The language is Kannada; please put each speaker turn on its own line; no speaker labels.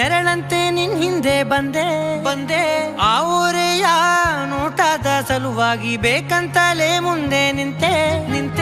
ನೆರಳಂತೆ ನಿನ್ ಹಿಂದೆ ಬಂದೆ ಆ ಊರೆಯ ನೋಟದ ಸಲುವಾಗಿ ಬೇಕಂತಲೇ ಮುಂದೆ ನಿಂತೆ